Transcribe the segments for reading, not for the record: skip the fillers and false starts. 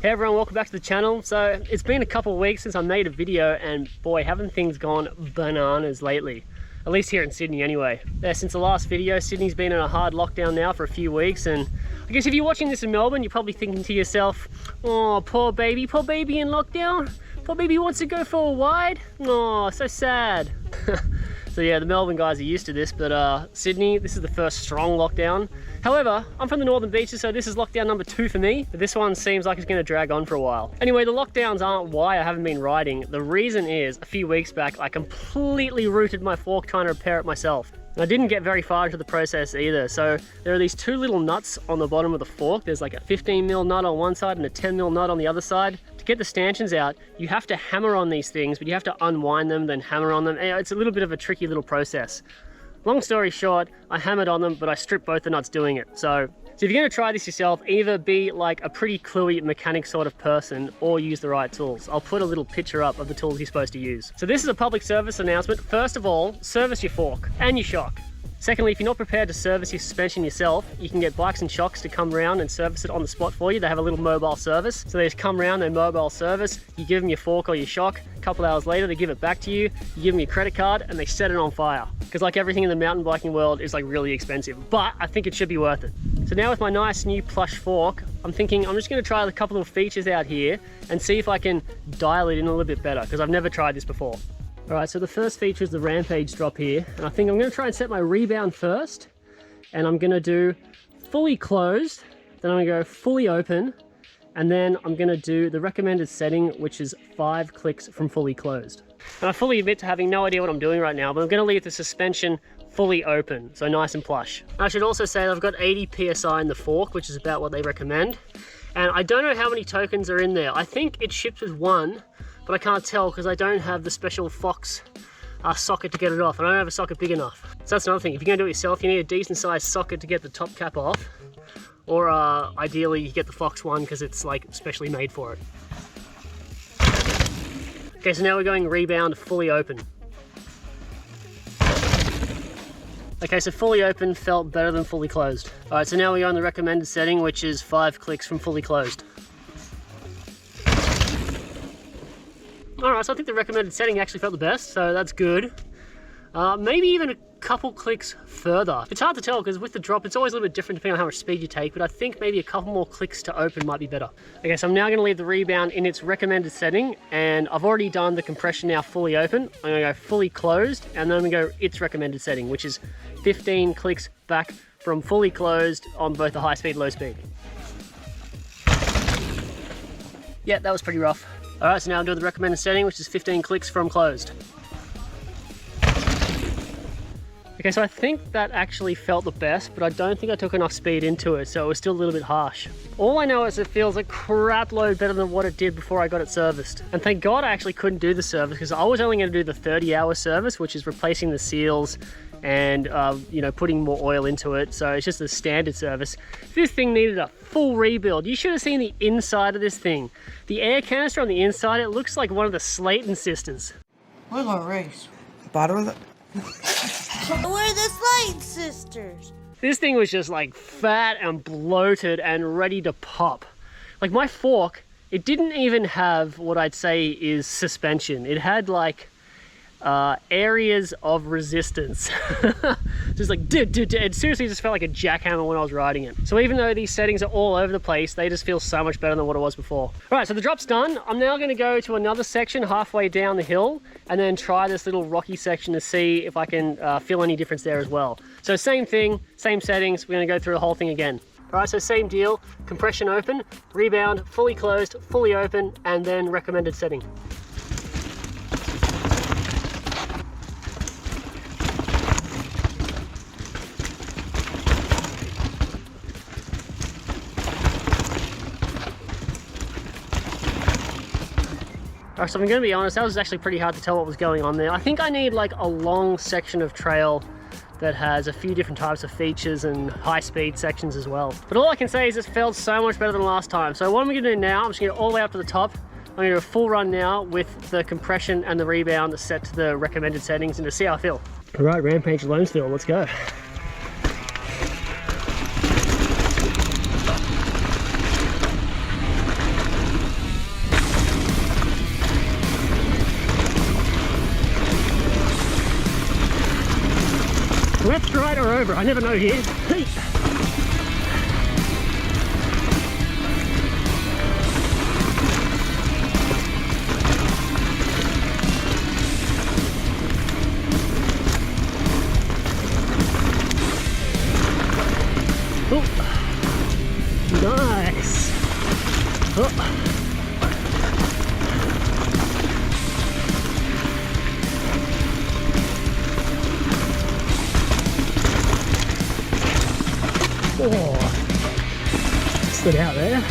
Hey everyone, welcome back to the channel. So it's been a couple of weeks since I made a video, and boy, haven't things gone bananas lately. At least here in Sydney anyway. Since the last video, Sydney's been in a hard lockdown now for a few weeks, and I guess if you're watching this in Melbourne, you're probably thinking to yourself, oh, poor baby in lockdown. Poor baby wants to go for a ride. Oh, so sad. So yeah, the Melbourne guys are used to this, but Sydney, this is the first strong lockdown. However, I'm from the Northern Beaches, so this is lockdown number 2 for me, but this one seems like it's gonna drag on for a while. Anyway, the lockdowns aren't why I haven't been riding. The reason is, a few weeks back, I completely rooted my fork trying to repair it myself. And I didn't get very far into the process either. So there are these 2 little nuts on the bottom of the fork. There's like a 15mm nut on one side and a 10mm nut on the other side. To get the stanchions out, you have to hammer on these things, but you have to unwind them, then hammer on them. It's a little bit of a tricky little process. Long story short, I hammered on them, but I stripped both the nuts doing it. So if you're gonna try this yourself, either be like a pretty cluey mechanic sort of person or use the right tools. I'll put a little picture up of the tools you're supposed to use. So this is a public service announcement. First of all, service your fork and your shock. Secondly, if you're not prepared to service your suspension yourself, you can get Bikes and Shocks to come around and service it on the spot for you. They have a little mobile service. So they just come around, they mobile service, you give them your fork or your shock. A couple hours later, they give it back to you. You give them your credit card and they set it on fire. Because like everything in the mountain biking world is like really expensive, but I think it should be worth it. So now with my nice new plush fork, I'm thinking I'm just gonna try a couple of features out here and see if I can dial it in a little bit better, because I've never tried this before. All right, so the first feature is the Rampage drop here, and I think I'm gonna try and set my Rebound first, and I'm gonna do fully closed, then I'm gonna go fully open, and then I'm gonna do the recommended setting, which is 5 clicks from fully closed. And I fully admit to having no idea what I'm doing right now, but I'm gonna leave the suspension fully open, so nice and plush. I should also say that I've got 80 PSI in the fork, which is about what they recommend. And I don't know how many tokens are in there. I think it ships with 1, but I can't tell because I don't have the special Fox socket to get it off. I don't have a socket big enough. So that's another thing. If you're gonna do it yourself, you need a decent sized socket to get the top cap off. Or ideally you get the Fox one because it's like specially made for it. Okay, so now we're going Rebound fully open. Okay, so fully open felt better than fully closed. All right, so now we go on the recommended setting, which is 5 clicks from fully closed. All right, so I think the recommended setting actually felt the best, so that's good. Maybe even a couple clicks further. It's hard to tell because with the drop, it's always a little bit different depending on how much speed you take, but I think maybe a couple more clicks to open might be better. Okay, so I'm now gonna leave the Rebound in its recommended setting, and I've already done the compression now fully open. I'm gonna go fully closed, and then I'm gonna go its recommended setting, which is 15 clicks back from fully closed on both the high speed, low speed. Yeah, that was pretty rough. All right, so now I'm doing the recommended setting, which is 15 clicks from closed. Okay, so I think that actually felt the best, but I don't think I took enough speed into it, so it was still a little bit harsh. All I know is it feels a crap load better than what it did before I got it serviced. And thank God I actually couldn't do the service, because I was only gonna do the 30-hour service, which is replacing the seals and you know, putting more oil into it. So it's just a standard service. If this thing needed a full rebuild, you should have seen the inside of this thing. The air canister on the inside, it looks like one of the Slayton sisters. We're gonna race. Bottom of the... We're the Slayton sisters. This thing was just like fat and bloated and ready to pop. Like my fork, it didn't even have what I'd say is suspension. It had like areas of resistance. Just like it seriously just felt like a jackhammer when I was riding it. So even though these settings are all over the place, they just feel so much better than what it was before. Right, so the drop's done. I'm now going to go to another section halfway down the hill and then try this little rocky section to see if I can feel any difference there as well. So same thing, same settings. We're going to go through the whole thing again. All right, so same deal, compression open, Rebound fully closed, fully open, and then recommended setting. Alright, so I'm going to be honest, that was actually pretty hard to tell what was going on there. I think I need like a long section of trail that has a few different types of features and high speed sections as well. But all I can say is this felt so much better than last time. So what I'm going to do now, I'm just going to go all the way up to the top. I'm going to do a full run now with the compression and the Rebound set to the recommended settings and to see how I feel. Alright, Rampage Lonesville, let's go. over? I never know here. Hey. Oh, nice. Oh. Oh, stood out there.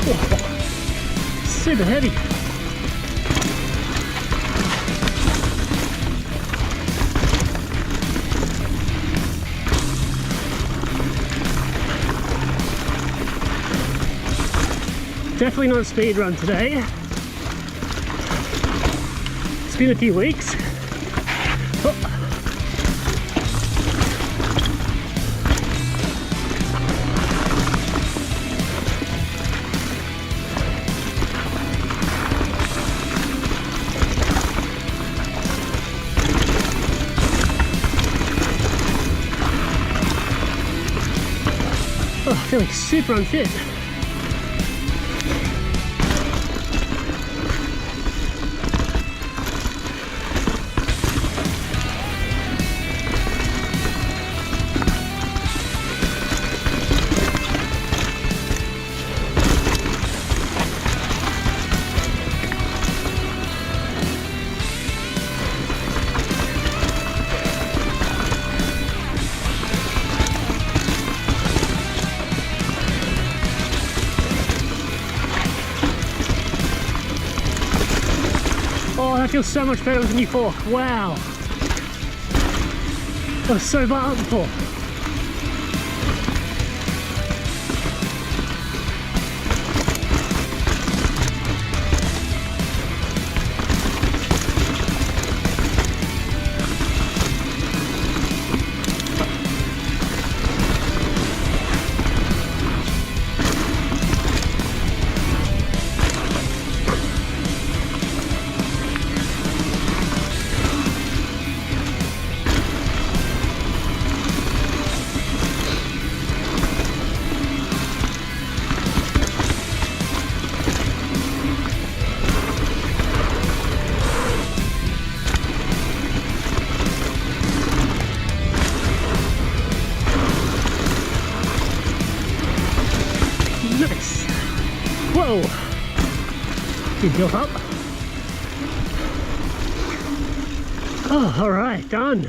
Oh, super heavy. Definitely not a speed run today. It's been a few weeks. Oh. Oh, feeling super unfit. Oh, that feels so much better with the new fork. Wow. That was so bad before. Nice. Whoa. Good built up. Oh, all right, done.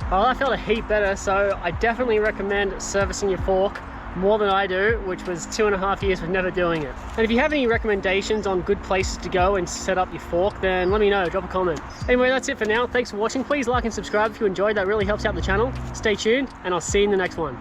Well, that felt a heap better, so I definitely recommend servicing your fork more than I do, which was 2.5 years of never doing it. And if you have any recommendations on good places to go and set up your fork, then let me know, drop a comment. Anyway, that's it for now. Thanks for watching. Please like and subscribe if you enjoyed. That really helps out the channel. Stay tuned, and I'll see you in the next one.